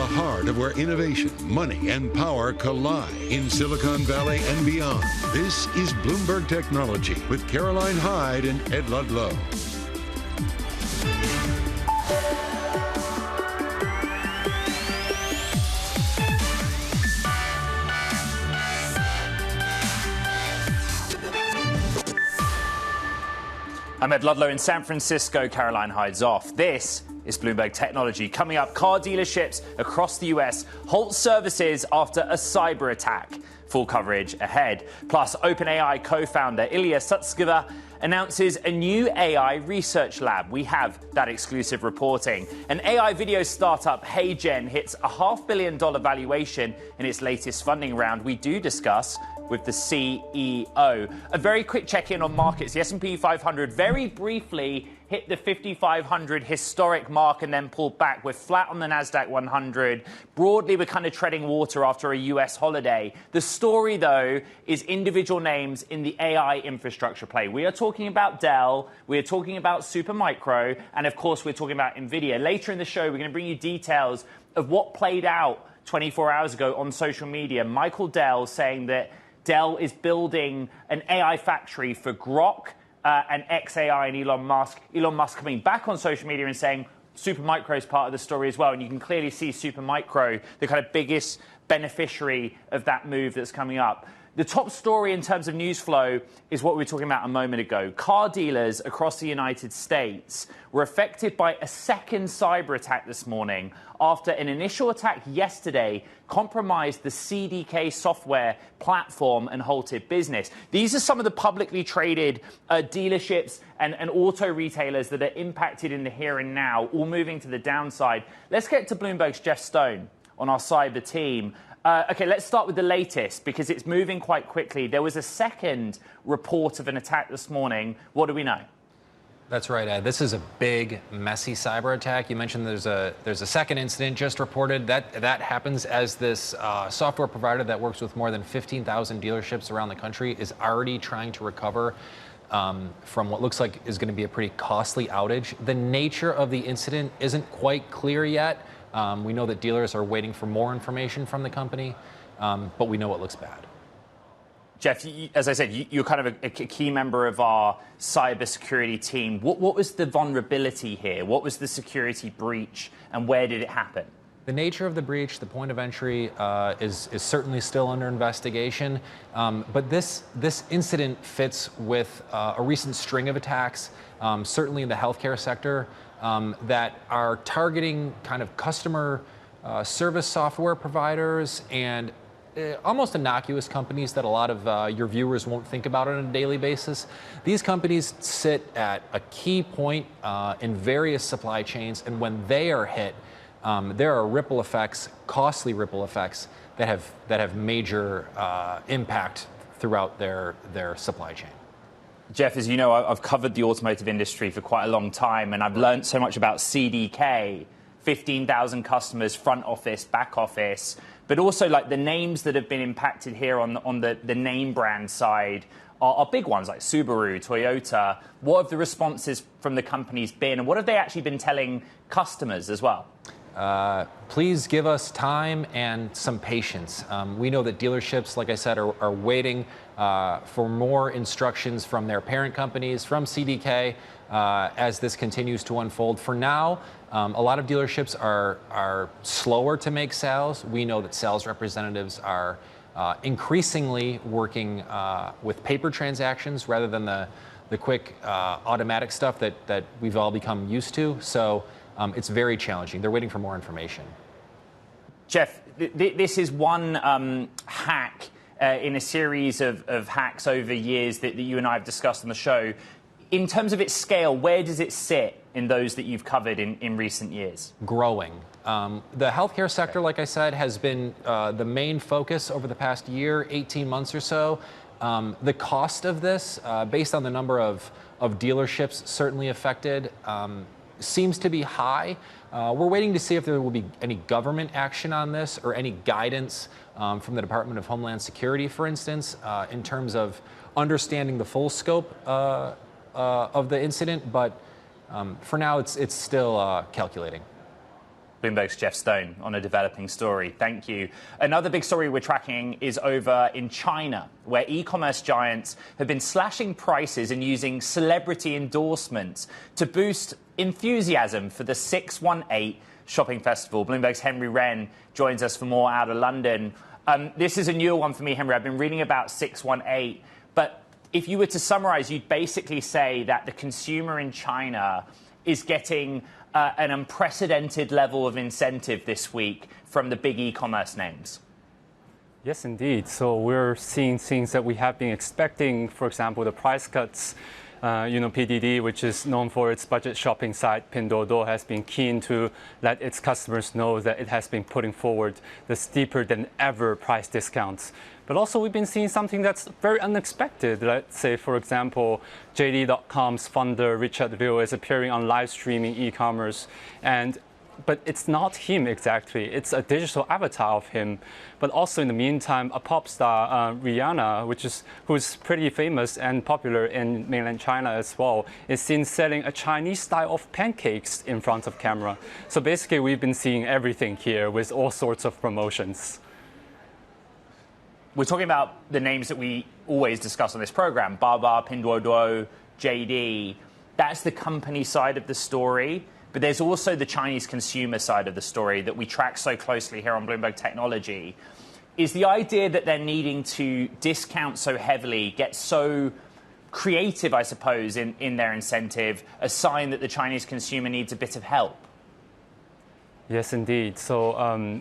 heart of where innovation, money, and power collide in Silicon Valley and beyond. This is Bloomberg Technology with Caroline Hyde and Ed Ludlow. I'm Ed Ludlow in San Francisco. Caroline Hyde's off. This is Bloomberg Technology. Coming up, car dealerships across the US halt services after a cyber attack. Full coverage ahead. Plus, OpenAI co-founder Ilya Sutskever announces a new AI research lab. We have that exclusive reporting. An AI video startup, HeyGen, hits a $500 million valuation in its latest funding round. We do discuss with the CEO. A very quick check-in on markets. The S&P 500 very briefly hit the 5,500 historic mark and then pulled back. We're flat on the NASDAQ 100. Broadly, we're kind of treading water after a US holiday. The story, though, is individual names in the AI infrastructure play. We are talking about Dell, we are talking about Supermicro, and of course, we're talking about NVIDIA. Later in the show, we're going to bring you details of what played out 24 hours ago on social media. Michael Dell saying that Dell is building an AI factory for Grok and XAI and Elon Musk. Elon Musk coming back on social media and saying Supermicro is part of the story as well. And you can clearly see Supermicro, the kind of biggest beneficiary of that move that's coming up. The top story in terms of news flow is what we were talking about a moment ago. Car dealers across the United States were affected by a second cyber attack this morning after an initial attack yesterday compromised the CDK software platform and halted business. These are some of the publicly traded dealerships and auto retailers that are impacted in the here and now, all moving to the downside. Let's get to Bloomberg's Jeff Stone on our cyber team. OK, let's start with the latest, because it's moving quite quickly. There was a second report of an attack this morning. What do we know? That's right, Ed. This is a big, messy cyber attack. You mentioned there's a second incident just reported. That happens as this software provider that works with more than 15,000 dealerships around the country is already trying to recover from what looks like is going to be a pretty costly outage. The nature of the incident isn't quite clear yet. We know that dealers are waiting for more information from the company, but we know it looks bad. Jeff, as I said, you're kind of a key member of our cybersecurity team. What was the vulnerability here? What was the security breach, and where did it happen? The nature of the breach, the point of entry, is certainly still under investigation. But this incident fits with a recent string of attacks, certainly in the healthcare sector, that are targeting kind of customer service software providers and almost innocuous companies that a lot of your viewers won't think about on a daily basis. These companies sit at a key point in various supply chains, and when they are hit, there are ripple effects, costly ripple effects that have major impact throughout their supply chain. Jeff, as you know, I've covered the automotive industry for quite a long time, and I've learned so much about CDK, 15,000 customers, front office, back office, but also like the names that have been impacted here on the name brand side are big ones like Subaru, Toyota. What have the responses from the companies been, and what have they actually been telling customers as well? Please give us time and some patience. We know that dealerships, like I said, are waiting for more instructions from their parent companies, from CDK, as this continues to unfold. For now, a lot of dealerships are slower to make sales. We know that sales representatives are increasingly working with paper transactions rather than the quick automatic stuff that we've all become used to. So it's very challenging. They're waiting for more information. Jeff, this is one hack in a series of hacks over years that you and I have discussed on the show. In terms of its scale, where does it sit in those that you've covered in recent years? Growing. The healthcare sector, like I said, has been the main focus over the past year, 18 months or so. The cost of this, based on the number of dealerships certainly affected, seems to be high. We're waiting to see if there will be any government action on this or any guidance from the Department of Homeland Security, for instance, in terms of understanding the full scope of the incident. But for now, it's still calculating. Bloomberg's Jeff Stone on a developing story. Thank you. Another big story we're tracking is over in China, where e-commerce giants have been slashing prices and using celebrity endorsements to boost enthusiasm for the 618 shopping festival. Bloomberg's Henry Wren joins us for more out of London. This is a newer one for me, Henry. I've been reading about 618, but if you were to summarize, you'd basically say that the consumer in China is getting an unprecedented level of incentive this week from the big e-commerce names. Yes, indeed. So we're seeing things that we have been expecting, for example, the price cuts. PDD, which is known for its budget shopping site, Pinduoduo, has been keen to let its customers know that it has been putting forward the steeper than ever price discounts. But also we've been seeing something that's very unexpected. Let's say, for example, JD.com's founder, Richard Liu, is appearing on live streaming e-commerce. But it's not him exactly. It's a digital avatar of him. But also in the meantime, a pop star, Rihanna, who's pretty famous and popular in mainland China as well, is seen selling a Chinese style of pancakes in front of camera. So basically, we've been seeing everything here with all sorts of promotions. We're talking about the names that we always discuss on this program: Baba, Pinduoduo, JD. That's the company side of the story. But there's also the Chinese consumer side of the story that we track so closely here on Bloomberg Technology. Is the idea that they're needing to discount so heavily, get so creative, I suppose, in their incentive, a sign that the Chinese consumer needs a bit of help? Yes, indeed. So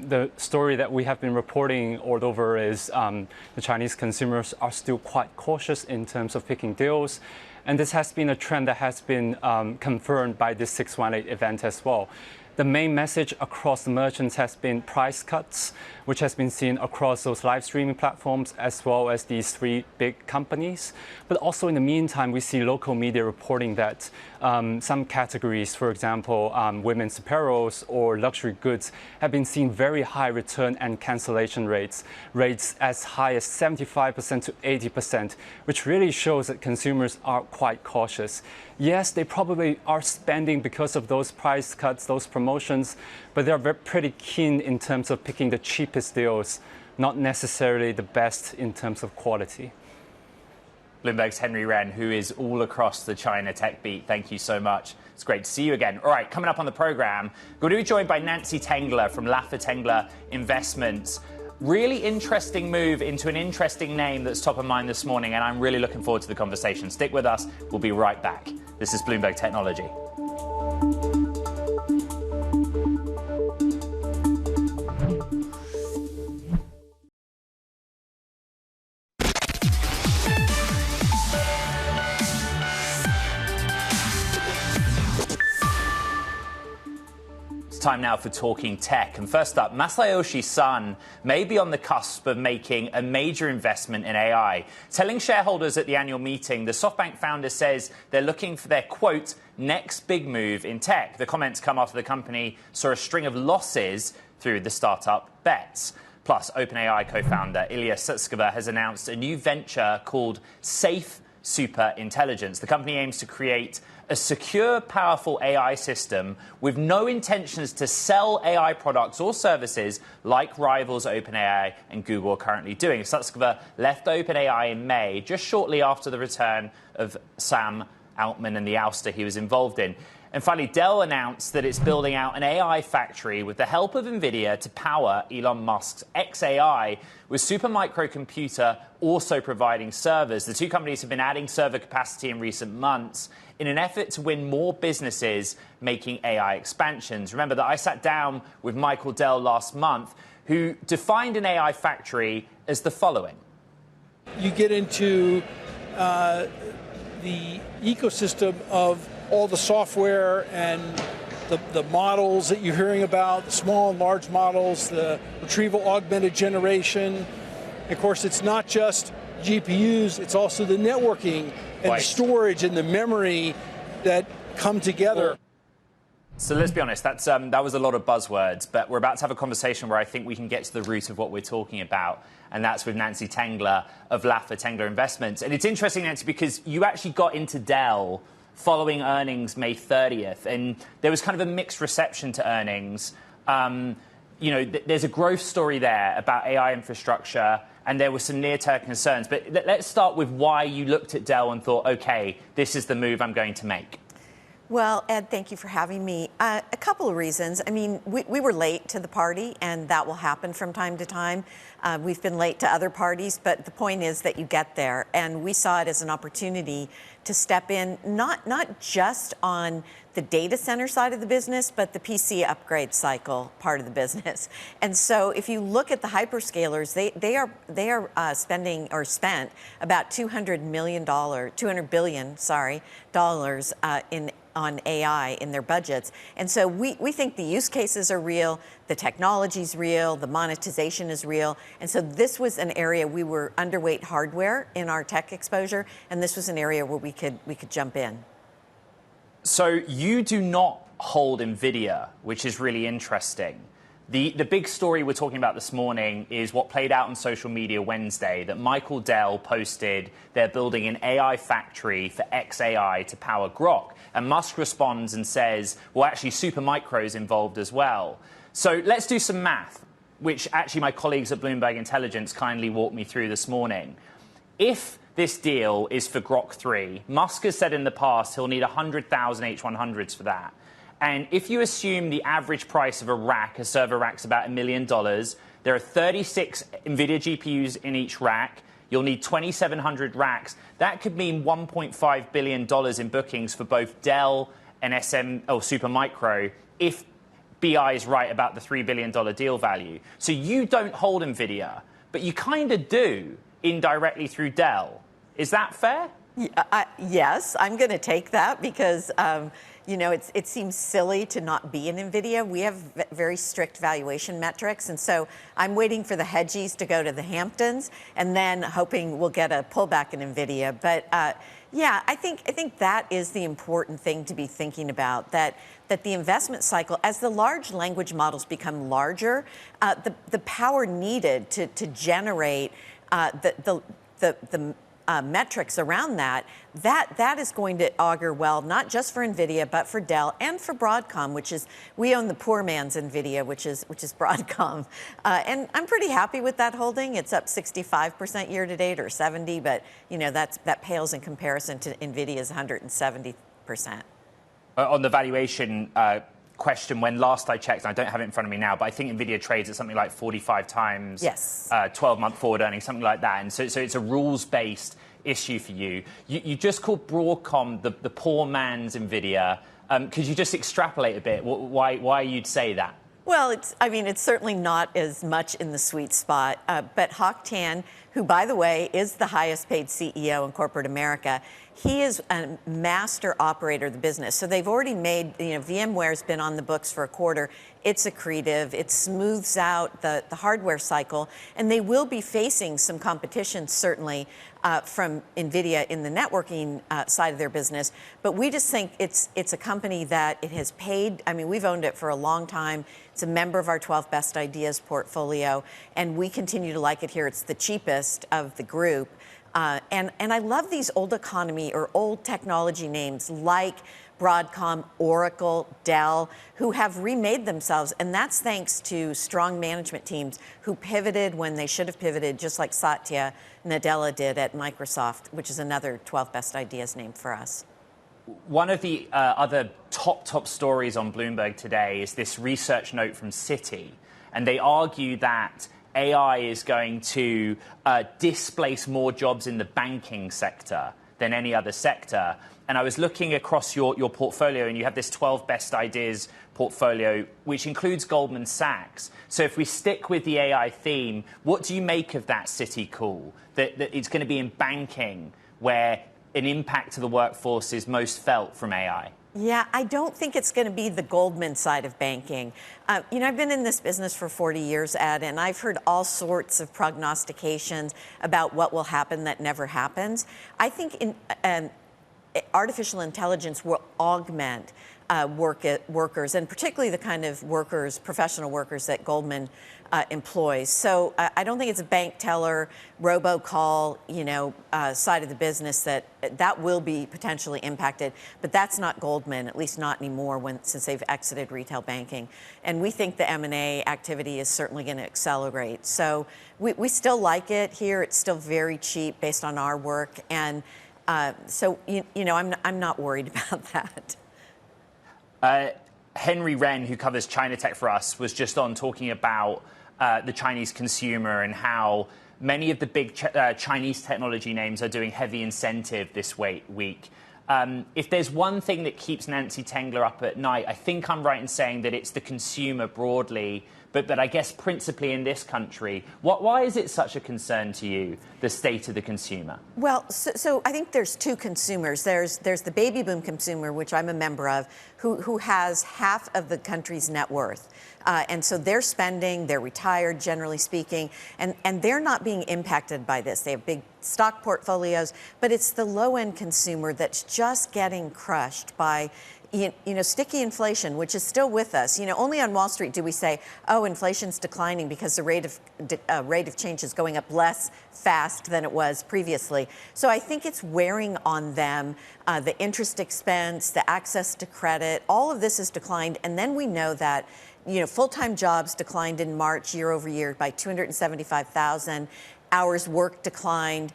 the story that we have been reporting all over is the Chinese consumers are still quite cautious in terms of picking deals. And this has been a trend that has been confirmed by this 618 event as well. The main message across the merchants has been price cuts, which has been seen across those live streaming platforms as well as these three big companies. But also in the meantime, we see local media reporting that some categories, for example, women's apparels or luxury goods, have been seeing very high return and cancellation rates as high as 75% to 80%, which really shows that consumers are quite cautious. Yes, they probably are spending because of those price cuts, those promotions, but they're pretty keen in terms of picking the cheapest deals, not necessarily the best in terms of quality. Bloomberg's Henry Wren, who is all across the China tech beat. Thank you so much. It's great to see you again. All right, coming up on the program, we're going to be joined by Nancy Tengler from Laffer Tengler Investments. Really interesting move into an interesting name that's top of mind this morning, and I'm really looking forward to the conversation. Stick with us. We'll be right back. This is Bloomberg Technology. Time now for Talking Tech. And first up, Masayoshi Son may be on the cusp of making a major investment in AI. Telling shareholders at the annual meeting, the SoftBank founder says they're looking for their, quote, next big move in tech. The comments come after the company saw a string of losses through the startup bets. Plus, OpenAI co-founder Ilya Sutskever has announced a new venture called Safe Super Intelligence. The company aims to create a secure, powerful AI system with no intentions to sell AI products or services like rivals OpenAI and Google are currently doing. Sutskever left OpenAI in May, just shortly after the return of Sam Altman and the ouster he was involved in. And finally, Dell announced that it's building out an AI factory with the help of NVIDIA to power Elon Musk's xAI, with Supermicro Computer also providing servers. The two companies have been adding server capacity in recent months in an effort to win more businesses making AI expansions. Remember that I sat down with Michael Dell last month, who defined an AI factory as the following. You get into the ecosystem of all the software and the models that you're hearing about, the small and large models, the retrieval augmented generation. Of course, it's not just GPUs, it's also the networking and the storage and the memory that come together. So let's be honest, that was a lot of buzzwords, but we're about to have a conversation where I think we can get to the root of what we're talking about, and that's with Nancy Tengler of Laffer Tengler Investments. And it's interesting, Nancy, because you actually got into Dell following earnings May 30th, and there was kind of a mixed reception to earnings. There's a growth story there about AI infrastructure, and there were some near-term concerns. But let's start with why you looked at Dell and thought, OK, this is the move I'm going to make. Well, Ed, thank you for having me. A couple of reasons. I mean, we were late to the party, and that will happen from time to time. We've been late to other parties, but the point is that you get there. And we saw it as an opportunity to step in, not just on the data center side of the business, but the PC upgrade cycle part of the business. And so if you look at the hyperscalers, they are spending or spent about $200 billion, dollars on AI in their budgets. And so we think the use cases are real, the technology's real, the monetization is real. And so this was an area we were underweight hardware in our tech exposure, and this was an area where we could jump in. So you do not hold NVIDIA, which is really interesting. The big story we're talking about this morning is what played out on social media Wednesday, that Michael Dell posted they're building an AI factory for xAI to power Grok. And Musk responds and says, well, actually, Supermicro is involved as well. So let's do some math, which actually my colleagues at Bloomberg Intelligence kindly walked me through this morning. If this deal is for Grok 3, Musk has said in the past he'll need 100,000 H100s for that. And if you assume the average price of a server rack's about $1 million, there are 36 NVIDIA GPUs in each rack. You'll need 2,700 racks. That could mean $1.5 billion in bookings for both Dell and Supermicro if BI is right about the $3 billion deal value. So you don't hold NVIDIA, but you kind of do indirectly through Dell. Is that fair? Yes, I'm going to take that because it seems silly to not be in NVIDIA. We have very strict valuation metrics, and so I'm waiting for the hedgies to go to the Hamptons, and then hoping we'll get a pullback in NVIDIA. But yeah, I think that is the important thing to be thinking about. That the investment cycle, as the large language models become larger, the power needed to generate the metrics around that is going to augur well, not just for NVIDIA, but for Dell and for Broadcom, we own the poor man's NVIDIA, which is Broadcom. And I'm pretty happy with that holding. It's up 65% year to date, or 70, but that pales in comparison to NVIDIA's 170%. On the valuation question, when last I checked, and I don't have it in front of me now, but I think NVIDIA trades at something like 45 times 12-month forward earnings, something like that. And so it's a rules-based issue for you. You just called Broadcom the poor man's NVIDIA. Could you just extrapolate a bit why you'd say that? Well, it's certainly not as much in the sweet spot. But Hock Tan, who, by the way, is the highest paid CEO in corporate America, he is a master operator of the business. So they've already made, VMware's been on the books for a quarter. It's accretive. It smooths out the hardware cycle. And they will be facing some competition, certainly, from NVIDIA in the networking side of their business. But we just think it's a company that it has paid. I mean, we've owned it for a long time. It's a member of our 12 Best Ideas portfolio. And we continue to like it here. It's the cheapest of the group. And I love these old economy or old technology names like Broadcom, Oracle, Dell, who have remade themselves. And that's thanks to strong management teams who pivoted when they should have pivoted, just like Satya Nadella did at Microsoft, which is another 12 Best Ideas name for us. One of the other top stories on Bloomberg today is this research note from Citi. And they argue that AI is going to displace more jobs in the banking sector than any other sector. And I was looking across your portfolio, and you have this 12 Best Ideas portfolio, which includes Goldman Sachs. So if we stick with the AI theme, what do you make of that Citi call? That it's going to be in banking where an impact to the workforce is most felt from AI? Yeah, I don't think it's going to be the Goldman side of banking. I've been in this business for 40 years, Ed, and I've heard all sorts of prognostications about what will happen that never happens. I think artificial intelligence will augment workers, and particularly the kind of workers, professional workers that Goldman employs. So I don't think it's a bank teller, robocall, side of the business that will be potentially impacted. But that's not Goldman, at least not anymore since they've exited retail banking. And we think the M&A activity is certainly going to accelerate. So we still like it here. It's still very cheap based on our work. And so I'm not worried about that. Henry Wren, who covers China tech for us, was just on talking about the Chinese consumer and how many of the big Chinese technology names are doing heavy incentive this week. If there's one thing that keeps Nancy Tengler up at night, I think I'm right in saying that it's the consumer broadly, but I guess principally in this country. Why is it such a concern to you, the state of the consumer? Well, so I think there's two consumers. There's the baby boom consumer, which I'm a member of, who has half of the country's net worth. And so they're spending, they're retired, generally speaking, and they're not being impacted by this. They have big stock portfolios, but it's the low-end consumer that's just getting crushed by sticky inflation, which is still with us. Only on Wall Street do we say, oh, inflation's declining because the rate of change is going up less fast than it was previously. So I think it's wearing on them. The interest expense, the access to credit, all of this has declined. And then we know that full-time jobs declined in March year over year by 275,000. Hours worked declined.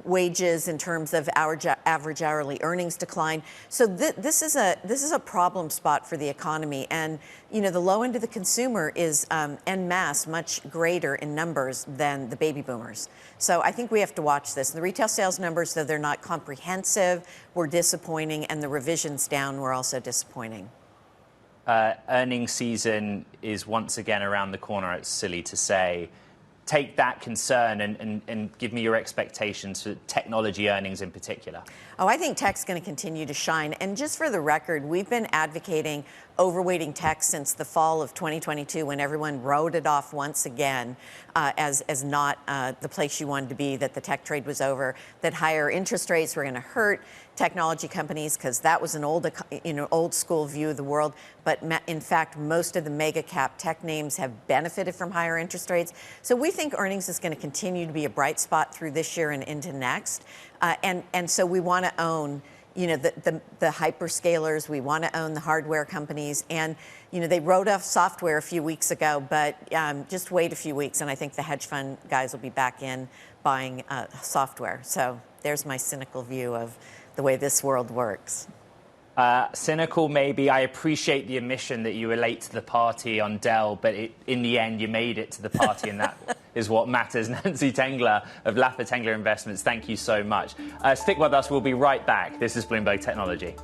Wages in terms of average hourly earnings decline. So this is a problem spot for the economy. And the low end of the consumer is en masse much greater in numbers than the baby boomers. So I think we have to watch this. The retail sales numbers, though they're not comprehensive, were disappointing, and the revisions down were also disappointing. Earnings season is once again around the corner, it's silly to say. Take that concern and give me your expectations for technology earnings in particular. Oh, I think tech's going to continue to shine. And just for the record, we've been advocating overweighting tech since the fall of 2022, when everyone wrote it off once again as not the place you wanted to be, that the tech trade was over, that higher interest rates were going to hurt technology companies because that was an old school view of the world. But in fact, most of the mega cap tech names have benefited from higher interest rates. So we think earnings is going to continue to be a bright spot through this year and into next. And so we want to own the hyperscalers. We want to own the hardware companies. And they wrote off software a few weeks ago, but just wait a few weeks, and I think the hedge fund guys will be back in buying software. So there's my cynical view of the way this world works. Cynical, maybe. I appreciate the admission that you were late to the party on Dell, but in the end, you made it to the party, and that is what matters. Nancy Tengler of Laffer Tengler Investments, thank you so much. Stick with us. We'll be right back. This is Bloomberg Technology.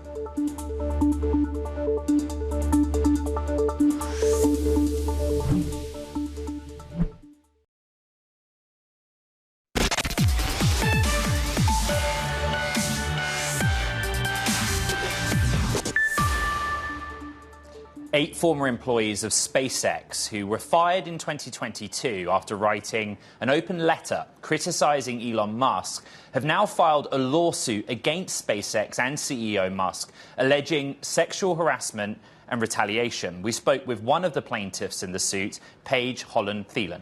Eight former employees of SpaceX who were fired in 2022 after writing an open letter criticizing Elon Musk have now filed a lawsuit against SpaceX and CEO Musk, alleging sexual harassment and retaliation. We spoke with one of the plaintiffs in the suit, Paige Holland-Thielen.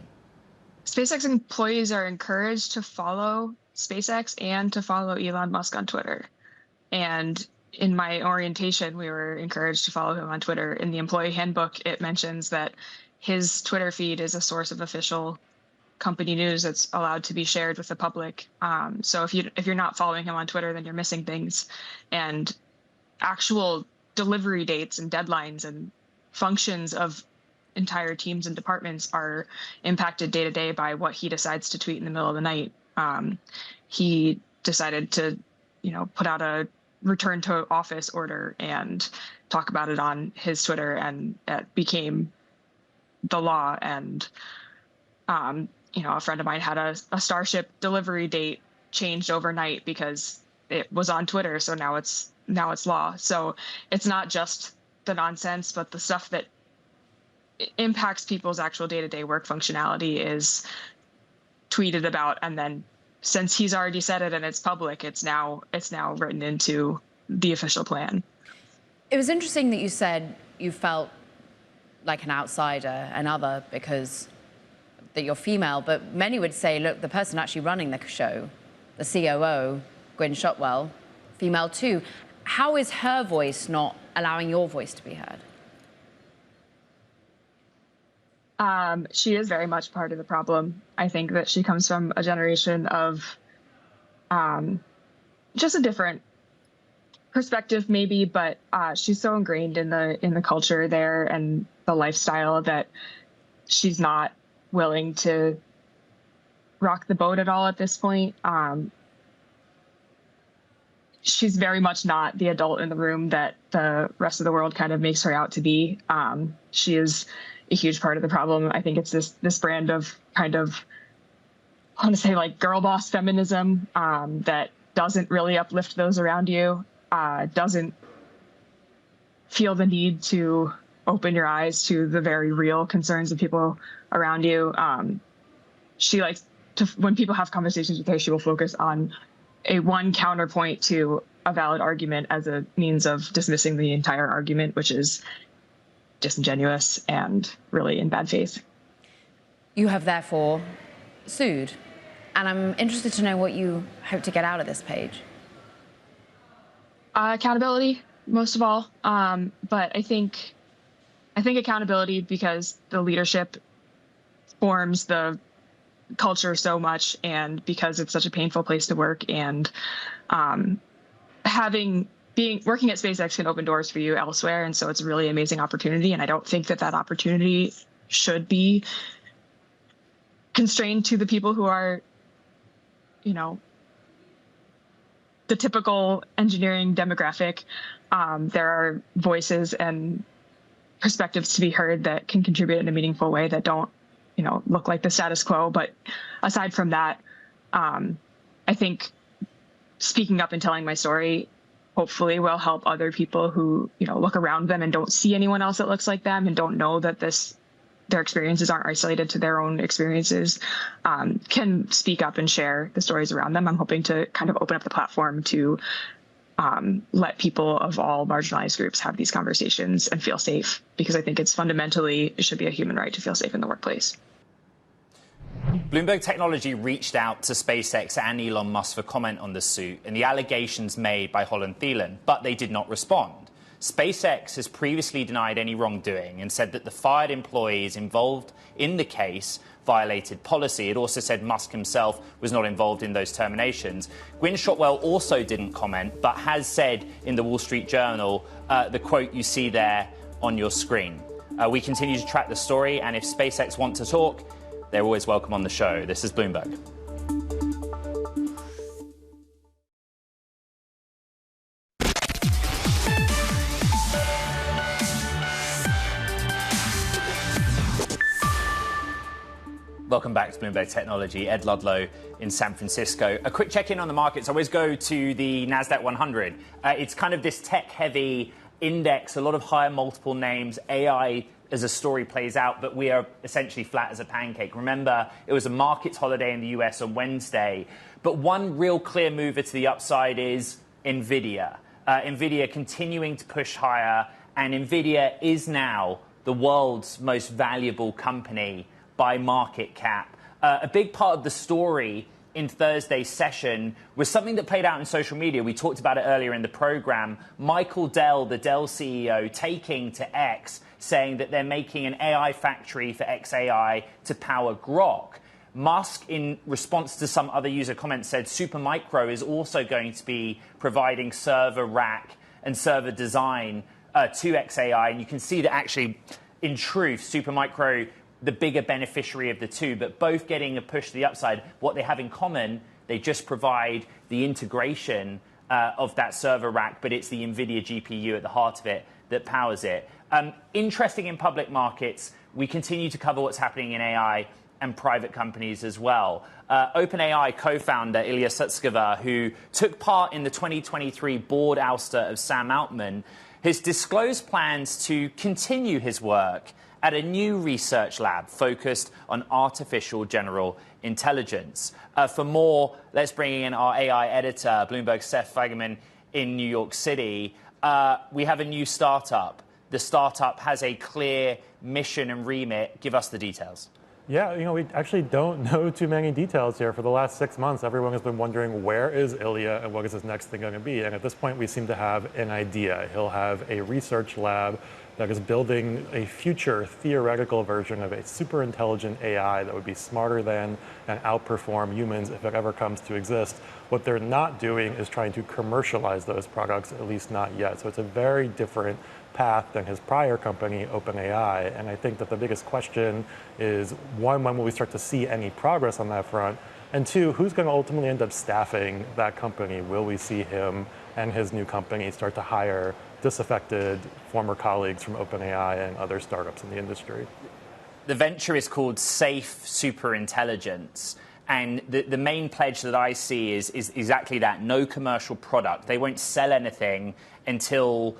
SpaceX employees are encouraged to follow SpaceX and to follow Elon Musk on Twitter. And in my orientation, we were encouraged to follow him on Twitter. In the employee handbook, it mentions that his Twitter feed is a source of official company news that's allowed to be shared with the public. So if you're not following him on Twitter, then you're missing things. And actual delivery dates and deadlines and functions of entire teams and departments are impacted day to day by what he decides to tweet in the middle of the night. He decided to, put out a return to office order and talk about it on his Twitter, and it became the law. And a friend of mine had a Starship delivery date changed overnight because it was on Twitter, so now it's law. So it's not just the nonsense, but the stuff that impacts people's actual day-to-day work functionality is tweeted about, and then since he's already said it and it's public, it's now written into the official plan. It was interesting that you said you felt like an outsider, an other, because that you're female, but many would say, look, the person actually running the show, the COO, Gwynne Shotwell, female too. How is her voice not allowing your voice to be heard? She is very much part of the problem. I think that she comes from a generation of just a different perspective, maybe, but she's so ingrained in the culture there and the lifestyle that she's not willing to rock the boat at all at this point. She's very much not the adult in the room that the rest of the world kind of makes her out to be. She is a huge part of the problem. I think it's this brand of kind of, I want to say, like, girl boss feminism that doesn't really uplift those around you, doesn't feel the need to open your eyes to the very real concerns of people around you. She likes to, when people have conversations with her, she will focus on one counterpoint to a valid argument as a means of dismissing the entire argument, which is disingenuous and really in bad faith. You have therefore sued, and I'm interested to know what you hope to get out of this page. Accountability, most of all, but I think accountability, because the leadership forms the culture so much, and because it's such a painful place to work, and working at SpaceX can open doors for you elsewhere, and so it's a really amazing opportunity. And I don't think that opportunity should be constrained to the people who are, the typical engineering demographic. There are voices and perspectives to be heard that can contribute in a meaningful way that don't, look like the status quo. But aside from that, I think speaking up and telling my story hopefully will help other people who, look around them and don't see anyone else that looks like them and don't know that their experiences aren't isolated to their own experiences, can speak up and share the stories around them. I'm hoping to kind of open up the platform to let people of all marginalized groups have these conversations and feel safe, because I think it should be a human right to feel safe in the workplace. Bloomberg Technology reached out to SpaceX and Elon Musk for comment on the suit and the allegations made by Holland Thielen, but they did not respond. SpaceX has previously denied any wrongdoing and said that the fired employees involved in the case violated policy. It also said Musk himself was not involved in those terminations. Gwynne Shotwell also didn't comment, but has said in the Wall Street Journal the quote you see there on your screen. We continue to track the story, and if SpaceX want to talk, they're always welcome on the show. This is Bloomberg. Welcome back to Bloomberg Technology. Ed Ludlow in San Francisco. A quick check-in on the markets. I always go to the NASDAQ 100. It's kind of this tech-heavy index, a lot of higher multiple names. AI as a story plays out, but we are essentially flat as a pancake. Remember, it was a markets holiday in the US on Wednesday. But one real clear mover to the upside is NVIDIA. NVIDIA continuing to push higher, and NVIDIA is now the world's most valuable company by market cap. A big part of the story in Thursday's session was something that played out in social media. We talked about it earlier in the program. Michael Dell, the Dell CEO, taking to X, saying that they're making an AI factory for XAI to power Grok. Musk, in response to some other user comments, said Supermicro is also going to be providing server rack and server design to XAI. And you can see that actually, in truth, Supermicro, the bigger beneficiary of the two, but both getting a push to the upside. What they have in common, they just provide the integration of that server rack, but it's the NVIDIA GPU at the heart of it that powers it. Interesting in public markets, we continue to cover what's happening in AI and private companies as well. OpenAI co-founder Ilya Sutskever, who took part in the 2023 board ouster of Sam Altman, has disclosed plans to continue his work at a new research lab focused on artificial general intelligence. For more, let's bring in our AI editor, Bloomberg's Seth Feigerman in New York City. we have a new startup. The startup has a clear mission and remit. Give us the details. Yeah, we actually don't know too many details here. For the last 6 months, everyone has been wondering, where is Ilya and what is his next thing going to be? And at this point, we seem to have an idea. He'll have a research lab that is building a future theoretical version of a super intelligent AI that would be smarter than and outperform humans if it ever comes to exist. What they're not doing is trying to commercialize those products, at least not yet. So it's a very different path than his prior company, OpenAI. And I think that the biggest question is, one, when will we start to see any progress on that front? And two, who's going to ultimately end up staffing that company? Will we see him and his new company start to hire disaffected former colleagues from OpenAI and other startups in the industry? The venture is called Safe Superintelligence. And the main pledge that I see is exactly that, no commercial product. They won't sell anything until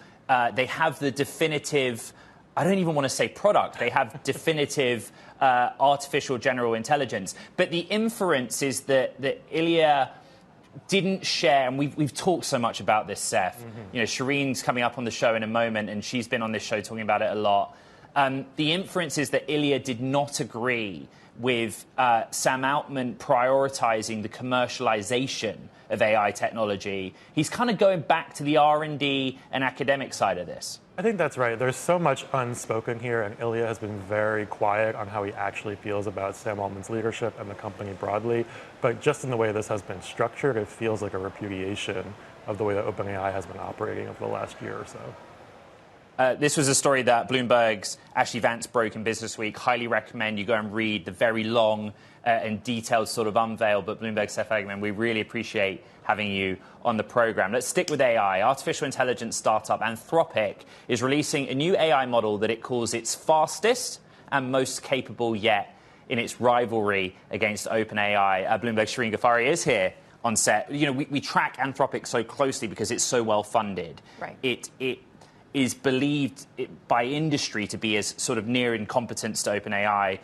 they have the definitive, I don't even want to say product, they have definitive artificial general intelligence. But the inference is that Ilya didn't share, and we've talked so much about this, Seth. Shireen's coming up on the show in a moment, and she's been on this show talking about it a lot. The inference is that Ilya did not agree with Sam Altman prioritizing the commercialization of AI technology. He's kind of going back to the R&D and academic side of this. I think that's right. There's so much unspoken here, and Ilya has been very quiet on how he actually feels about Sam Altman's leadership and the company broadly. But just in the way this has been structured, it feels like a repudiation of the way that OpenAI has been operating over the last year or so. This was a story that Bloomberg's Ashley Vance broke in Business Week. Highly recommend you go and read the very long and detailed sort of unveil. But Bloomberg, Seth Eggerman, we really appreciate having you on the program. Let's stick with AI. Artificial intelligence startup Anthropic is releasing a new AI model that it calls its fastest and most capable yet in its rivalry against OpenAI. Bloomberg's Shireen Ghaffari is here on set. We track Anthropic so closely because it's so well funded. Right. It is believed by industry to be as sort of near incompetence to OpenAI.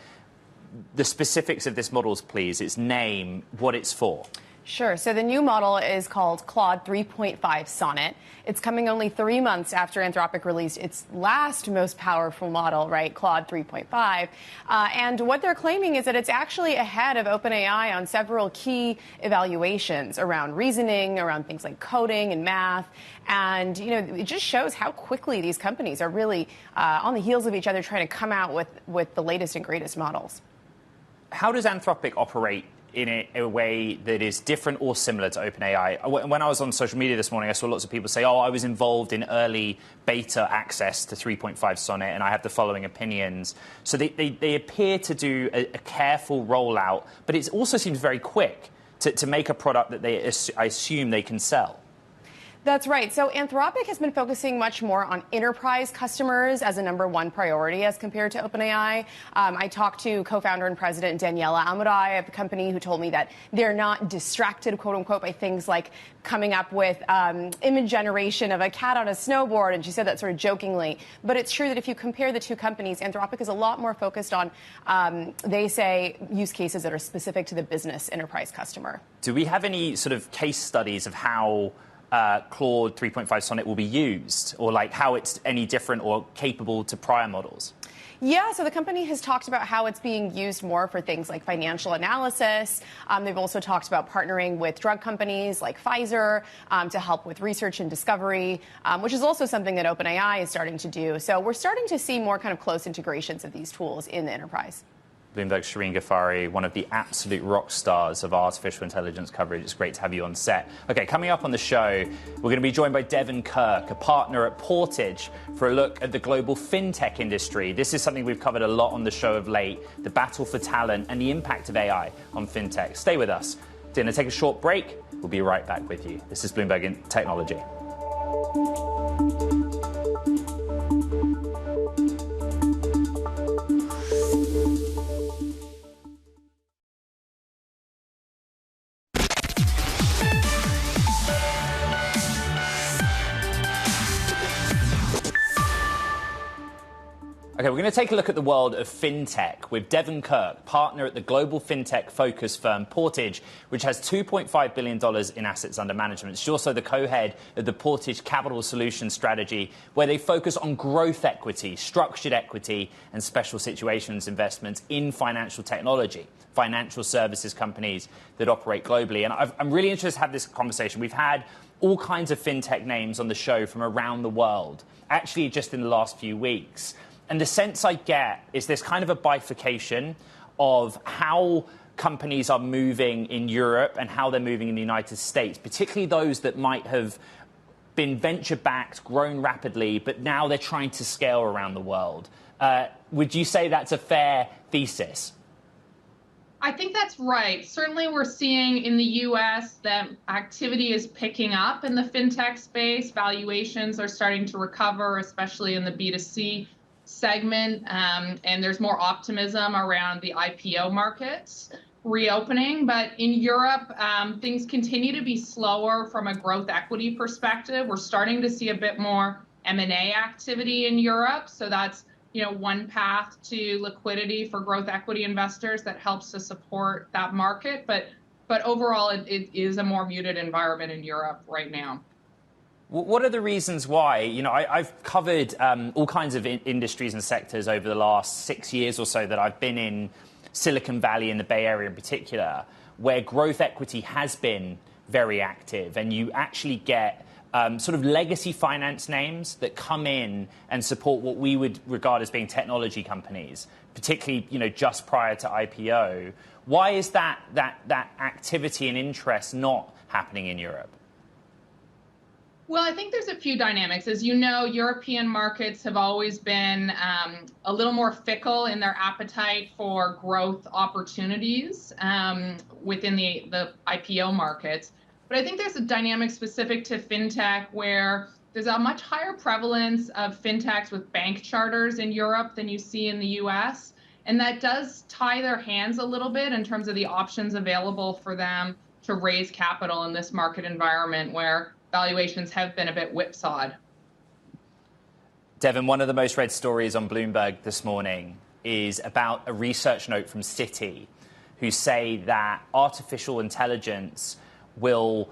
The specifics of this model, please, its name, what it's for. Sure. So the new model is called Claude 3.5 Sonnet. It's coming only 3 months after Anthropic released its last most powerful model, right, Claude 3.5. And what they're claiming is that it's actually ahead of OpenAI on several key evaluations around reasoning, around things like coding and math. And, it just shows how quickly these companies are really on the heels of each other trying to come out with the latest and greatest models. How does Anthropic operate in a way that is different or similar to OpenAI? When I was on social media this morning, I saw lots of people say, I was involved in early beta access to 3.5 Sonnet, and I have the following opinions. So they appear to do a careful rollout, but it also seems very quick to make a product that I assume they can sell. That's right. So Anthropic has been focusing much more on enterprise customers as a #1 priority as compared to OpenAI. I talked to co-founder and president Daniela Amurai of the company, who told me that they're not distracted, quote unquote, by things like coming up with image generation of a cat on a snowboard. And she said that sort of jokingly. But it's true that if you compare the two companies, Anthropic is a lot more focused on, they say, use cases that are specific to the business enterprise customer. Do we have any sort of case studies of how Claude 3.5 Sonnet will be used, or like how it's any different or capable to prior models? Yeah, so the company has talked about how it's being used more for things like financial analysis. They've also talked about partnering with drug companies like Pfizer to help with research and discovery, which is also something that OpenAI is starting to do. So we're starting to see more kind of close integrations of these tools in the enterprise. Bloomberg's Shireen Ghaffari, one of the absolute rock stars of artificial intelligence coverage. It's great to have you on set. OK, coming up on the show, we're going to be joined by Devon Kirk, a partner at Portage, for a look at the global fintech industry. This is something we've covered a lot on the show of late, the battle for talent and the impact of AI on fintech. Stay with us. We're going to take a short break. We'll be right back with you. This is Bloomberg Technology. OK, we're going We're going to take a look at the world of fintech with Devon Kirk, partner at the global fintech focus firm Portage, which has $2.5 billion in assets under management. She's also the co-head of the Portage Capital Solutions strategy, where they focus on growth equity, structured equity, and special situations investments in financial technology, financial services companies that operate globally. And I'm really interested to have this conversation. We've had all kinds of fintech names on the show from around the world, actually just in the last few weeks. And the sense I get is there's kind of a bifurcation of how companies are moving in Europe and how they're moving in the United States, particularly those that might have been venture-backed, grown rapidly, but now they're trying to scale around the world. Would you say that's a fair thesis? I think that's right. Certainly we're seeing in the U.S. that activity is picking up in the fintech space. Valuations are starting to recover, especially in the B2C segment, and there's more optimism around the IPO markets reopening. But in Europe, things continue to be slower from a growth equity perspective. We're starting to see a bit more M&A activity in Europe, so that's one path to liquidity for growth equity investors that helps to support that market. But overall, it is a more muted environment in Europe right now. What are the reasons why? I've covered all kinds of industries and sectors over the last 6 years or so that I've been in Silicon Valley and the Bay Area in particular, where growth equity has been very active, and you actually get sort of legacy finance names that come in and support what we would regard as being technology companies, particularly just prior to IPO. Why is that activity and interest not happening in Europe? Well, I think there's a few dynamics. As you know, European markets have always been a little more fickle in their appetite for growth opportunities within the IPO markets. But I think there's a dynamic specific to fintech where there's a much higher prevalence of fintechs with bank charters in Europe than you see in the US. And that does tie their hands a little bit in terms of the options available for them to raise capital in this market environment where valuations have been a bit whipsawed. Devon, one of the most read stories on Bloomberg this morning is about a research note from Citi, who say that artificial intelligence will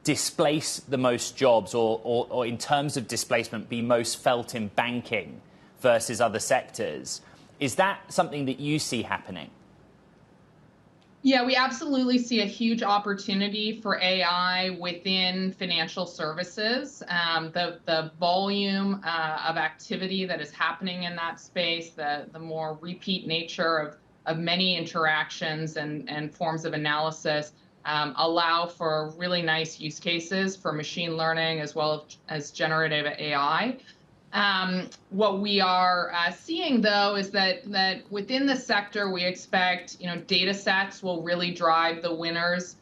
displace the most jobs, or in terms of displacement, be most felt in banking versus other sectors. Is that something that you see happening? Yeah, we absolutely see a huge opportunity for AI within financial services. The volume of activity that is happening in that space, the more repeat nature of many interactions and forms of analysis allow for really nice use cases for machine learning as well as generative AI. What we are seeing, though, is that within the sector, we expect data sets will really drive the winners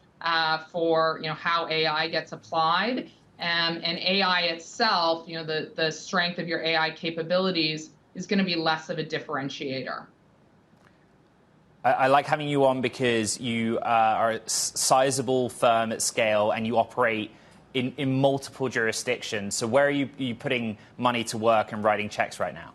for how AI gets applied, and AI itself, the strength of your AI capabilities is going to be less of a differentiator. I like having you on because you are a sizable firm at scale and you operate in multiple jurisdictions. So where are you putting money to work and writing checks right now?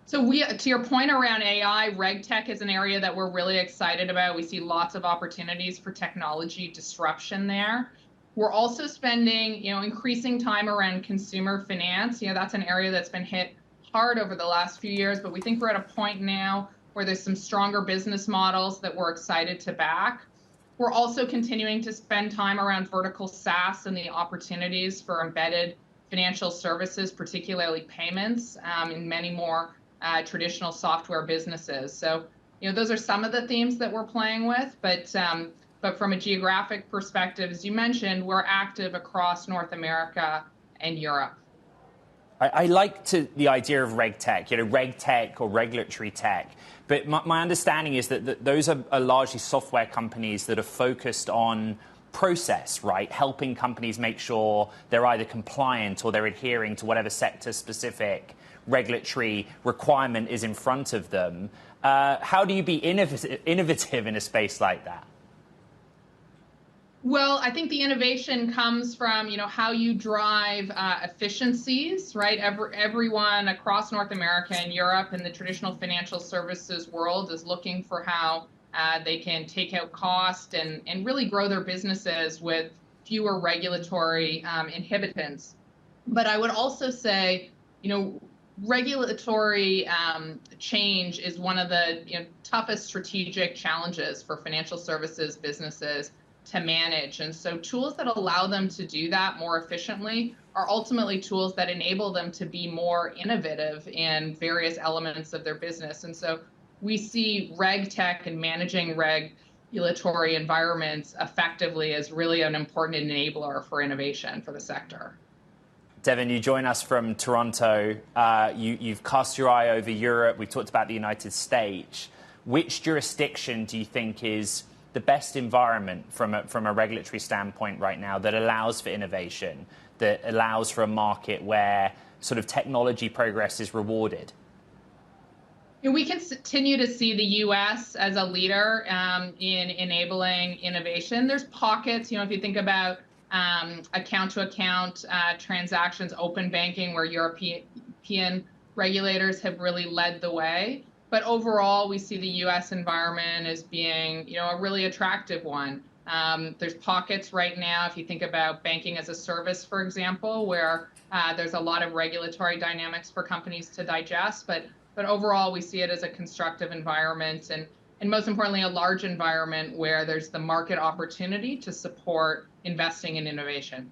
So to your point around AI, RegTech is an area that we're really excited about. We see lots of opportunities for technology disruption there. We're also spending, increasing time around consumer finance. That's an area that's been hit hard over the last few years, but we think we're at a point now where there's some stronger business models that we're excited to back. We're also continuing to spend time around vertical SaaS and the opportunities for embedded financial services, particularly payments, in many more traditional software businesses. So, those are some of the themes that we're playing with. But from a geographic perspective, as you mentioned, we're active across North America and Europe. I like the idea of RegTech, RegTech or regulatory tech. But my understanding is that those are largely software companies that are focused on process, right? Helping companies make sure they're either compliant or they're adhering to whatever sector-specific regulatory requirement is in front of them. How do you be innovative in a space like that? Well, I think the innovation comes from, how you drive efficiencies, right? Everyone across North America and Europe in the traditional financial services world is looking for how they can take out cost and really grow their businesses with fewer regulatory inhibitants. But I would also say, regulatory change is one of the toughest strategic challenges for financial services businesses to manage. And so tools that allow them to do that more efficiently are ultimately tools that enable them to be more innovative in various elements of their business. And so we see reg tech and managing regulatory environments effectively as really an important enabler for innovation for the sector. Devon, you join us from Toronto. You've cast your eye over Europe. We've talked about the United States. Which jurisdiction do you think is the best environment from a regulatory standpoint right now that allows for innovation, that allows for a market where sort of technology progress is rewarded? We can continue to see the U.S. as a leader in enabling innovation. There's pockets, if you think about account-to-account transactions, open banking, where European regulators have really led the way. But overall, we see the U.S. environment as being, a really attractive one. There's pockets right now, if you think about banking as a service, for example, where there's a lot of regulatory dynamics for companies to digest. But overall, we see it as a constructive environment and most importantly, a large environment where there's the market opportunity to support investing in innovation.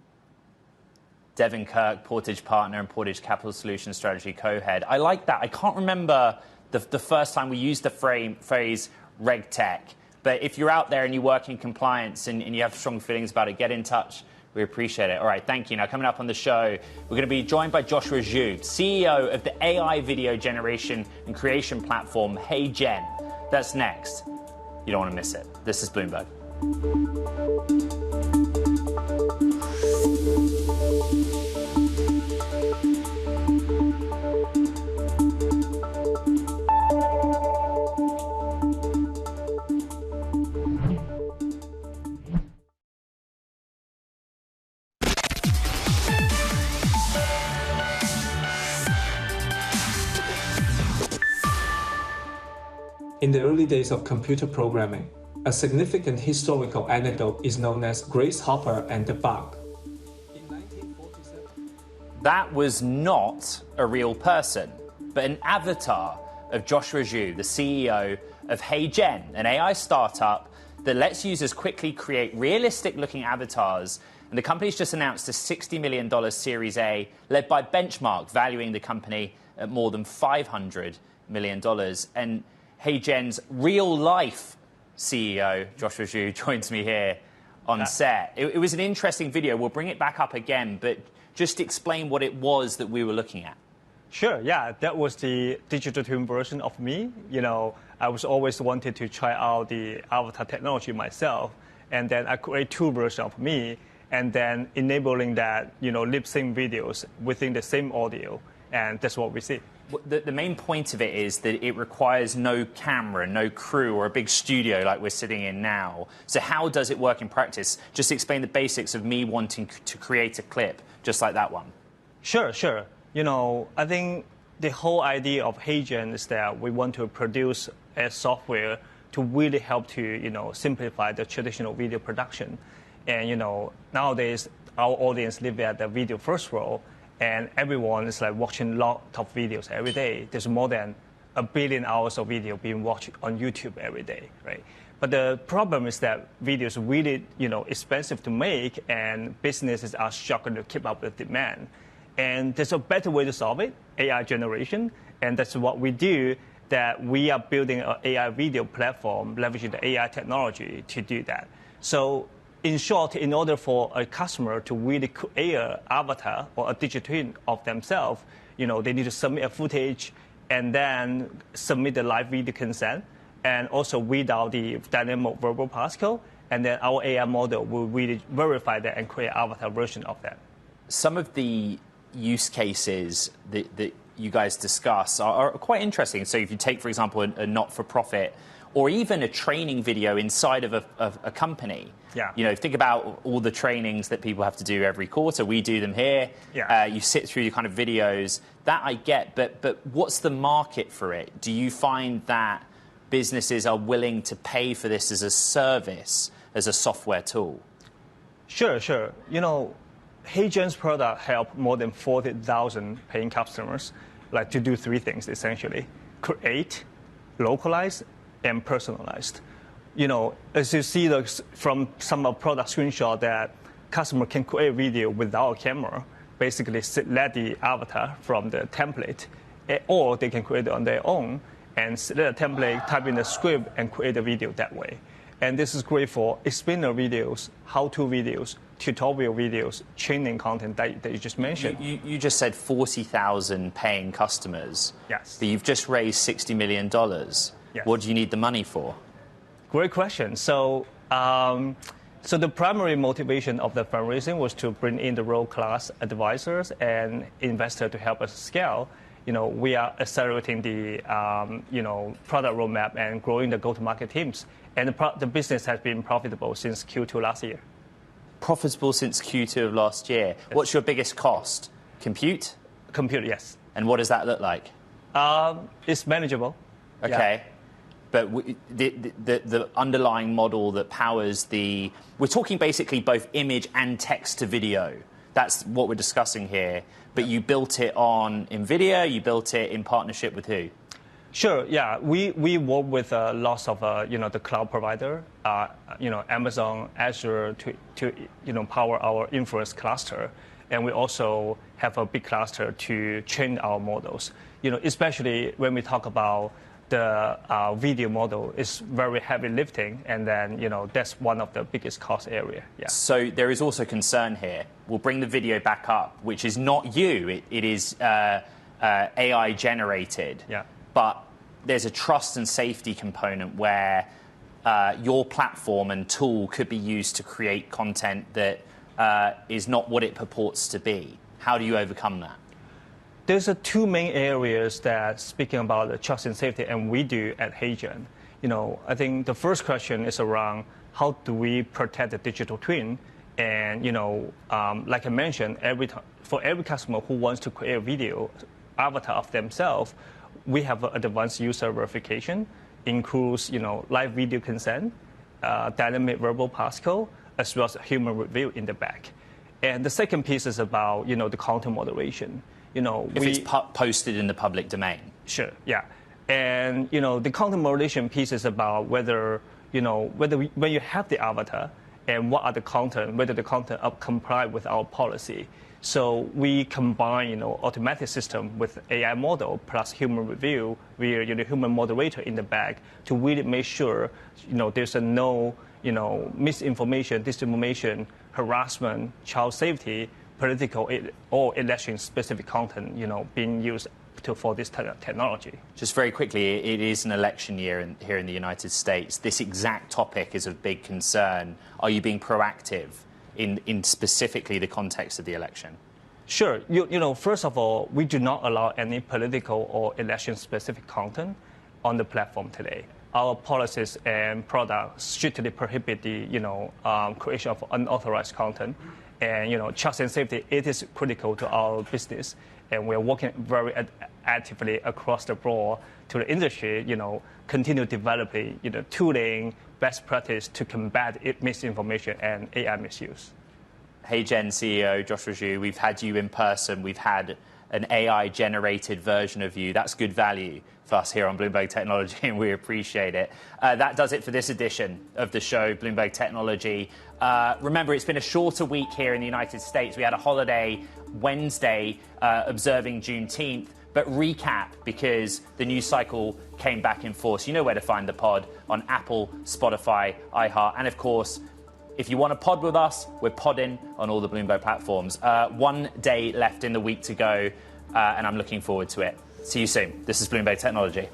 Devon Kirk, Portage partner and Portage Capital Solutions strategy co-head. I like that. I can't remember the first time we used the phrase reg tech. But if you're out there and you work in compliance and you have strong feelings about it, get in touch. We appreciate it. All right, thank you. Now, coming up on the show, we're going to be joined by Joshua Zhu, CEO of the AI video generation and creation platform HeyGen. That's next. You don't want to miss it. This is Bloomberg. In the early days of computer programming, a significant historical anecdote is known as Grace Hopper and the bug. In 1947, that was not a real person, but an avatar of Joshua Zhu, the CEO of HeyGen, an AI startup that lets users quickly create realistic-looking avatars. And the company's just announced a $60 million Series A, led by Benchmark, valuing the company at more than $500 million. And HeyGen's real-life CEO, Joshua Zhu, joins me here on set. It was an interesting video. We'll bring it back up again, but just explain what it was that we were looking at. Sure, yeah, that was the digital twin version of me. I was always wanted to try out the avatar technology myself, and then I create two versions of me, and then enabling that, lip sync videos within the same audio, and that's what we see. The main point of it is that it requires no camera, no crew, or a big studio like we're sitting in now. So how does it work in practice? Just explain the basics of me wanting to create a clip just like that one. Sure. I think the whole idea of HeyGen is that we want to produce a software to really help to, simplify the traditional video production. And, nowadays, our audience live at the video first world. And everyone is like watching a lot of videos every day. There's more than 1 billion hours of video being watched on YouTube every day, right? But the problem is that video is really, expensive to make, and businesses are struggling to keep up with demand. And there's a better way to solve it, AI generation, and that's what we do. That we are building an AI video platform, leveraging the AI technology to do that. So, in short, in order for a customer to really create an avatar or a digital twin of themselves, they need to submit a footage and then submit the live video consent, and also read out the dynamic verbal particle, and then our AI model will really verify that and create an avatar version of that. Some of the use cases that you guys discuss are quite interesting. So if you take, for example, a not-for-profit or even a training video inside of a company. Yeah. You know, think about all the trainings that people have to do every quarter. We do them here. Yeah. You sit through kind of videos. That I get, but what's the market for it? Do you find that businesses are willing to pay for this as a service, as a software tool? Sure. You know, HeyGen's product helped more than 40,000 paying customers like to do three things essentially: create, localize, and personalized. You know, as you see from some of product screenshot, that customer can create video without a camera, basically select the avatar from the template, or they can create it on their own and select a template, type in the script, and create a video that way. And this is great for explainer videos, how-to videos, tutorial videos, training content that you just mentioned. You just said 40,000 paying customers. Yes. But you've just raised $60 million. Yes. What do you need the money for? Great question. So the primary motivation of the fundraising was to bring in the world-class advisors and investors to help us scale. You know, we are accelerating the product roadmap and growing the go-to-market teams. And the business has been profitable since Q2 last year. Profitable since Q2 of last year. Yes. What's your biggest cost? Compute? Compute, yes. And what does that look like? It's manageable. Okay. Yeah. But the underlying model that powers we're talking basically both image and text to video. That's what we're discussing here. But you built it on NVIDIA, you built it in partnership with who? Sure, yeah. We work with lots of, the cloud provider, Amazon, Azure to power our inference cluster. And we also have a big cluster to train our models. You know, especially when we talk about the video model is very heavy lifting, and then that's one of the biggest cost area. Yeah. So there is also concern here. We'll bring the video back up, which is not you. It is AI generated. Yeah. But there's a trust and safety component where your platform and tool could be used to create content that is not what it purports to be. How do you overcome that? There's two main areas that speaking about the trust and safety, and we do at HeyGen. You know, I think the first question is around how do we protect the digital twin? And like I mentioned, for every customer who wants to create a video avatar of themselves, we have advanced user verification, includes live video consent, dynamic verbal passcode, as well as human review in the back. And the second piece is about the content moderation. If it's posted in the public domain. Sure, yeah. And the content moderation piece is about whether when you have the avatar and what are the content, whether the content comply with our policy. So we combine automatic system with AI model plus human review via human moderator in the back to really make sure there's no misinformation, disinformation, harassment, child safety, political or election-specific content, being used for this technology. Just very quickly, it is an election year here in the United States. This exact topic is of big concern. Are you being proactive in specifically the context of the election? Sure. First of all, we do not allow any political or election-specific content on the platform today. Our policies and products strictly prohibit the creation of unauthorized content. And trust and safety, it is critical to our business, and we're working very actively across the board to the industry. Continue developing tooling, best practice to combat misinformation and AI misuse. HeyGen CEO Joshua Zhu, we've had you in person. We've had an AI-generated version of you. That's good value for us here on Bloomberg Technology, and we appreciate it. That does it for this edition of the show, Bloomberg Technology. Remember, it's been a shorter week here in the United States. We had a holiday Wednesday observing Juneteenth, but recap because the news cycle came back in force. You know where to find the pod on Apple, Spotify, iHeart, and of course, if you want to pod with us, we're podding on all the Bloomberg platforms. 1 day left in the week to go, and I'm looking forward to it. See you soon. This is Bloomberg Technology.